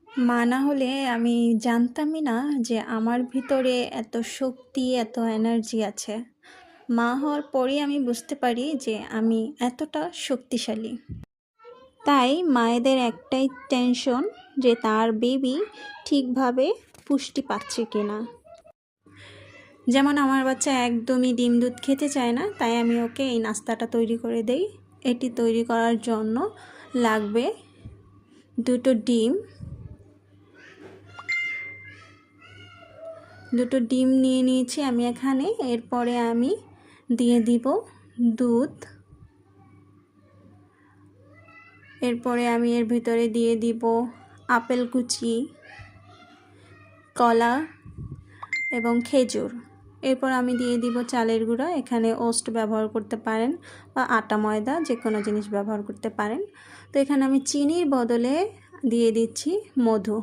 মা না হলে আমি জানতামই না যে আমার ভিতরে এত শক্তি, এত এনার্জি আছে। মা হওয়ার পরেই আমি বুঝতে পারি যে আমি এতটা শক্তিশালী। তাই মায়েদের একটাই টেনশন যে তার বেবি ঠিকভাবে পুষ্টি পাচ্ছে কিনা। যেমন আমার বাচ্চা একদমই ডিম দুধ খেতে চায় না, তাই আমি ওকে এই নাস্তাটা তৈরি করে দেই। এটি তৈরি করার জন্য লাগবে 2টো ডিম। 2টো ডিম নিয়ে নিয়েছি আমি এখানে। এরপরে আমি দিয়ে দিব দুধ। এরপরে আমি এর ভিতরে দিয়ে দিব আপেল কুচি, কলা এবং খেজুর। এরপর আমি দিয়ে দিব চালের গুঁড়া। এখানে ওটস ব্যবহার করতে পারেন বা আটা ময়দা যে কোনো জিনিস ব্যবহার করতে পারেন। তো এখানে আমি চিনির বদলে দিয়ে দিচ্ছি মধু।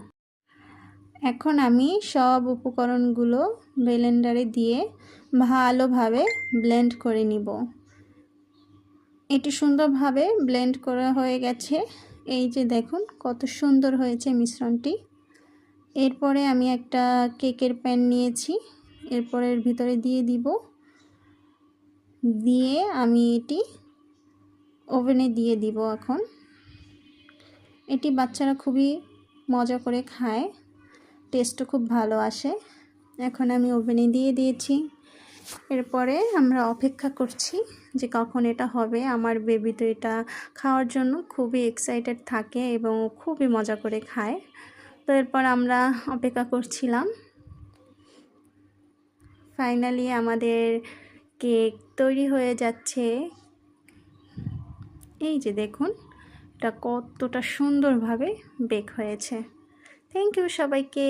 এখন আমি সব উপকরণগুলো ব্লেন্ডারে দিয়ে ভালোভাবে ব্লেন্ড করে নিব। এটি সুন্দরভাবে ব্লেন্ড করা হয়ে গেছে। এই যে দেখুন কত সুন্দর হয়েছে মিশ্রণটি। এরপরে আমি একটা কেকের প্যান নিয়েছি। এরপরে এর ভিতরে দিয়ে দিব। দিয়ে আমি এটি ওভেনে দিয়ে দিব। এখন এটি বাচ্চারা খুবই মজা করে খায়, টেস্টও খুব ভালো আসে। এখন আমি ওভেনে দিয়ে দিয়েছি। এরপরে আমরা অপেক্ষা করছি যে কখন এটা হবে। আমার বেবি তো এটা খাওয়ার জন্য খুবই এক্সাইটেড থাকে এবং খুবই মজা করে খায়। তো এরপর আমরা অপেক্ষা করছিলাম। ফাইনালি আমাদের কেক তৈরি হয়ে যাচ্ছে। এই যে দেখুন এটা কতটা সুন্দরভাবে বেক হয়েছে। থ্যাংক ইউ সবাইকে।